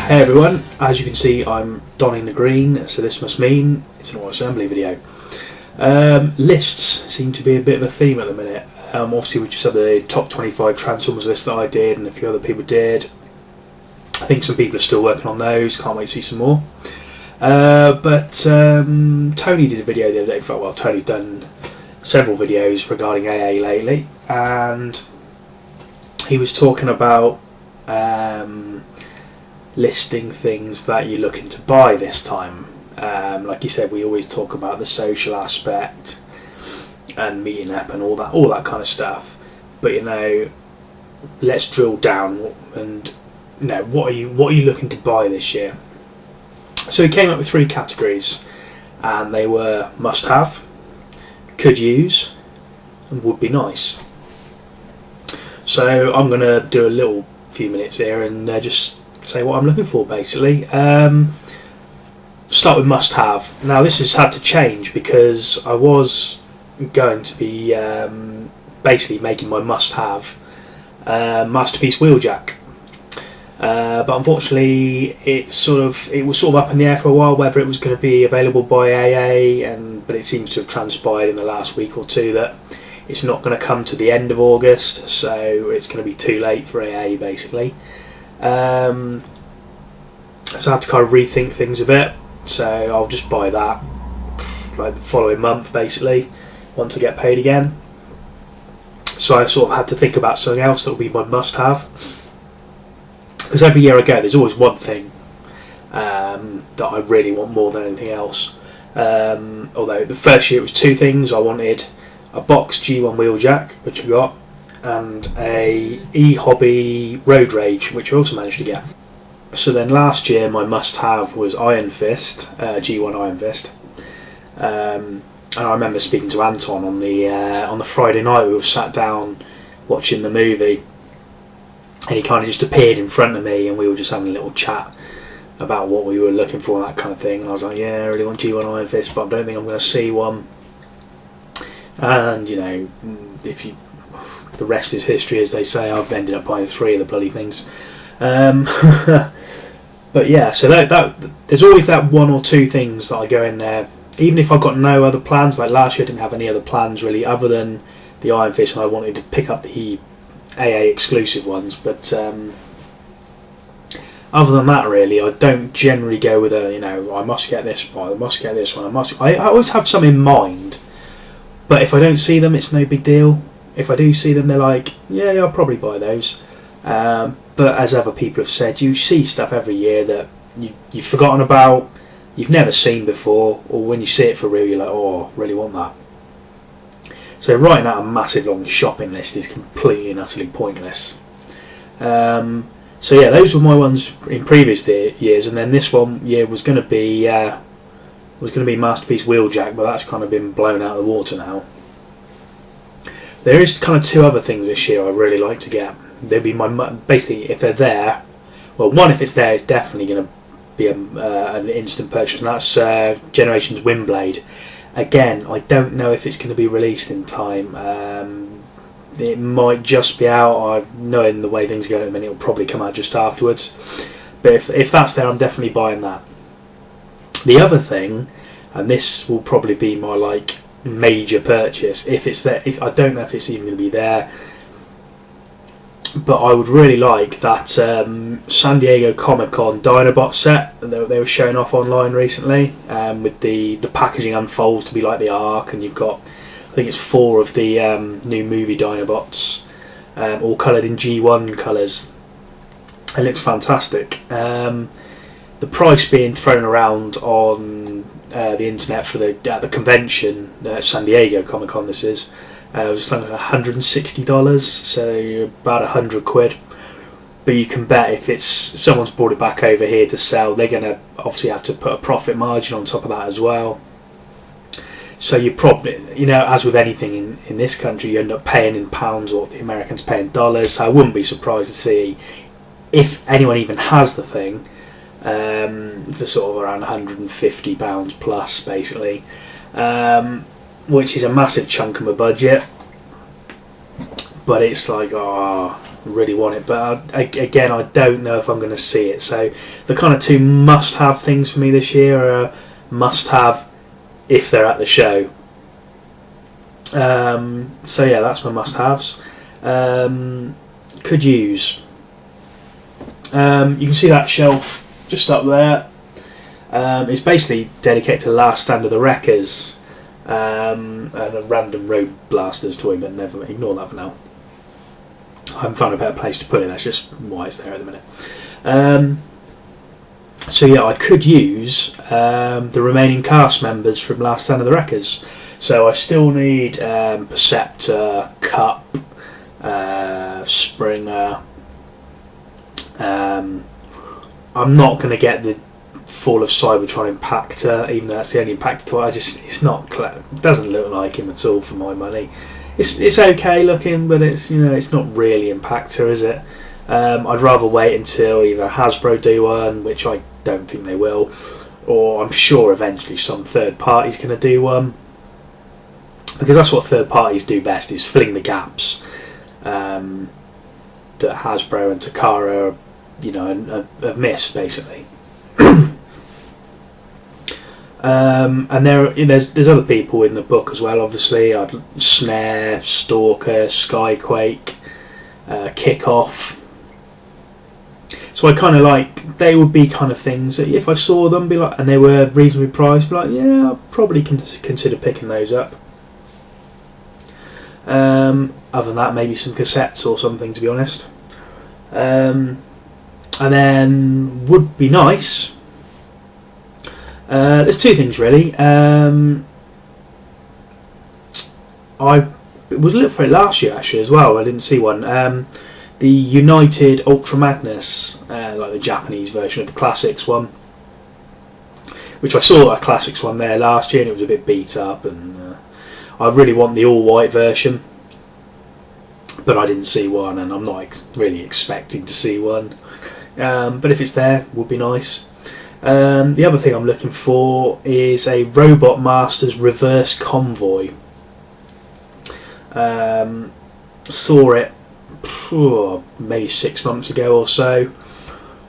Hey everyone, as you can see I'm donning the green, so this must mean it's an auto assembly video. Lists seem to be a bit of a theme at the minute. Obviously we just had the top 25 Transformers list that I did and a few other people did. I think some people are still working on those, can't wait to see some more. But Tony did a video the other day, well Tony's done several videos regarding AA lately, and he was talking about listing things that you're looking to buy this time. Like you said, we always talk about the social aspect and meeting up and all that kind of stuff. But let's drill down and what are you looking to buy this year? So he came up with 3 categories, and they were must-have, could use, and would be nice. So I'm going to do a little few minutes here and just say what I'm looking for, basically. Start with must-have. Now this has had to change because I was going to be basically making my must-have Masterpiece Wheeljack, but unfortunately it was sort of up in the air for a while whether it was going to be available by AA, but it seems to have transpired in the last week or two that it's not going to come to the end of August, so it's going to be too late for AA basically. So I have to kind of rethink things a bit, so I'll just buy that like the following month basically once I get paid again. So I sort of had to think about something else that will be my must-have, because every year I go there's always one thing that I really want more than anything else. Although the first year it was 2 things. I wanted a box G1 Wheeljack, which I got, and a E-Hobby Road Rage, which I also managed to get. So then last year my must-have was Iron Fist, G1 Iron Fist, and I remember speaking to Anton on the Friday night. We were sat down watching the movie, and he kind of just appeared in front of me, and we were just having a little chat about what we were looking for and that kind of thing. And I was like, yeah, I really want G1 Iron Fist, but I don't think I'm going to see one. And the rest is history, as they say. I've ended up buying 3 of the bloody things. But yeah, so that there's always that 1 or 2 things that I go in there, even if I've got no other plans. Like last year I didn't have any other plans really other than the Iron Fist, and I wanted to pick up the AA exclusive ones, but other than that really I don't generally go with I must get this one, I must get this one, I always have some in mind, but if I don't see them it's no big deal. If I do see them, they're like, yeah, I'll probably buy those. But as other people have said, you see stuff every year that you've forgotten about, you've never seen before, or when you see it for real, you're like, oh, I really want that. So writing out a massive long shopping list is completely and utterly pointless. So yeah, those were my ones in previous years, and then this one year was going to be Masterpiece Wheeljack, but that's kind of been blown out of the water now. There is kind of 2 other things this year I really like to get. They'd be basically, if they're there, well, one, if it's there, it's definitely going to be an instant purchase, and that's Generations Windblade. Again, I don't know if it's going to be released in time. It might just be out. Knowing the way things are going at the minute, it'll probably come out just afterwards. But if that's there, I'm definitely buying that. The other thing, and this will probably be my major purchase, if it's there, I don't know if it's even going to be there, but I would really like that San Diego Comic-Con Dinobot set that they were showing off online recently, with the packaging unfolds to be like the Ark, and you've got, I think it's 4 of the new movie Dinobots, all coloured in G1 colours. It looks fantastic. The price being thrown around on the internet for the convention, San Diego Comic-Con this is, it was just like $160, so about £100. But you can bet if someone's brought it back over here to sell, they're going to obviously have to put a profit margin on top of that as well. So you probably, as with anything in this country, you end up paying in pounds, or the Americans pay in dollars. So I wouldn't be surprised to see, if anyone even has the thing, for sort of around £150 plus basically, which is a massive chunk of my budget. But it's like, really want it, but again, I don't know if I'm going to see it. So the kind of two must-have things for me this year are must-have if they're at the show. So yeah, that's my must-haves. Could use. You can see that shelf just up there. It's basically dedicated to Last Stand of the Wreckers and a random Road Blasters toy, but never ignore that for now. I haven't found a better place to put it. That's just why it's there at the minute. So yeah, I could use the remaining cast members from Last Stand of the Wreckers. So I still need Perceptor, Cup, Springer. I'm not going to get the Fall of Cybertron Impactor, even though that's the only Impactor toy. It doesn't look like him at all for my money. It's okay looking, but it's not really Impactor, is it? I'd rather wait until either Hasbro do one, which I don't think they will, or I'm sure eventually some third party's going to do one, because that's what third parties do best, is filling the gaps that Hasbro and Takara, have missed basically. And there's other people in the book as well. Obviously, Snare, Stalker, Skyquake, Kickoff. So I kind of they would be kind of things that if I saw them, be like, and they were reasonably priced, be like, yeah, I'll probably consider picking those up. Other than that, maybe some cassettes or something, to be honest. And then would be nice. There's two things really. I was looking for it last year actually as well. I didn't see one. The United Ultra Magnus, like the Japanese version of the Classics one, which I saw a Classics one there last year, and it was a bit beat up. And I really want the all white version, but I didn't see one, and I'm not really expecting to see one. But if it's there, would be nice. The other thing I'm looking for is a Robot Masters Reverse Convoy. Saw it maybe 6 months ago or so,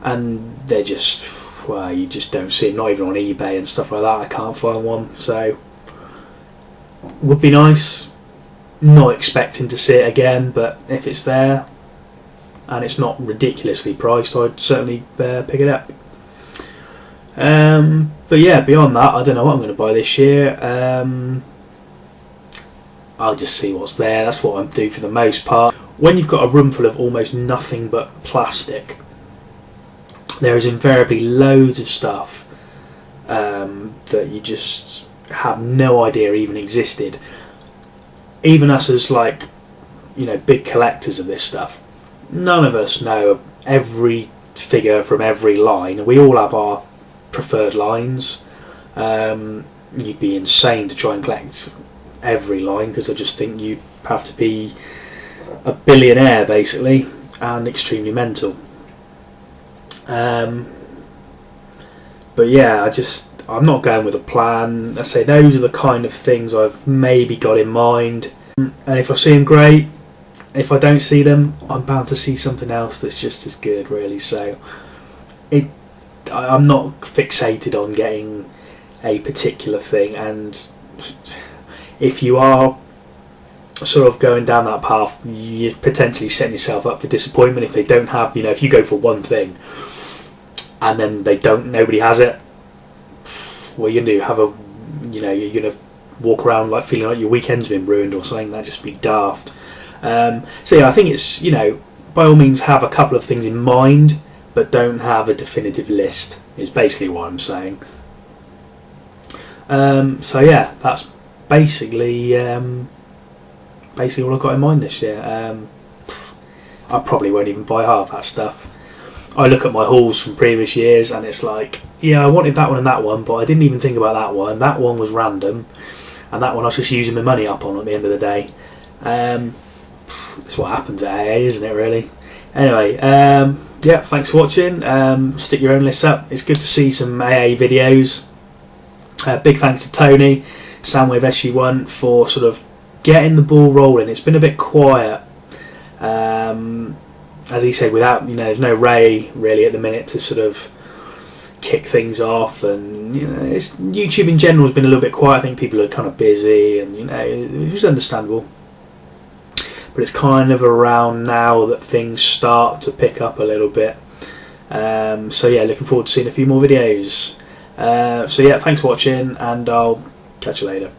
and they're just, you just don't see it, not even on eBay and stuff like that. I can't find one, so would be nice. Not expecting to see it again, but if it's there and it's not ridiculously priced, I'd certainly pick it up. But yeah, beyond that, I don't know what I'm going to buy this year. I'll just see what's there. That's what I'm doing for the most part. When you've got a room full of almost nothing but plastic, there is invariably loads of stuff that you just have no idea even existed. Even us as big collectors of this stuff, none of us know every figure from every line. We all have our preferred lines. You'd be insane to try and collect every line, because I just think you'd have to be a billionaire basically and extremely mental. But yeah, I'm not going with a plan. I say those are the kind of things I've maybe got in mind, and if I see them, great. If I don't see them, I'm bound to see something else that's just as good, really. So I'm not fixated on getting a particular thing, and if you are sort of going down that path, you're potentially setting yourself up for disappointment if they don't have, if you go for one thing and then nobody has it. What you're gonna do? You're gonna walk around feeling like your weekend's been ruined or something. That'd just be daft. So yeah, I think it's, by all means have a couple of things in mind, but don't have a definitive list, is basically what I'm saying. So yeah, that's basically all I've got in mind this year. I probably won't even buy half that stuff. I look at my hauls from previous years and it's like, yeah, I wanted that one and that one, but I didn't even think about that one. That one was random, and that one I was just using my money up on at the end of the day. That's what happens at AA, isn't it, really? Anyway, yeah, thanks for watching. Stick your own lists up. It's good to see some AA videos. Big thanks to Tony, Soundwave SG1, for sort of getting the ball rolling. It's been a bit quiet. as he said, without there's no Ray really at the minute to sort of kick things off, and YouTube in general has been a little bit quiet. I think people are kind of busy, and which is understandable. But it's kind of around now that things start to pick up a little bit. So yeah, looking forward to seeing a few more videos. So yeah, thanks for watching, and I'll catch you later.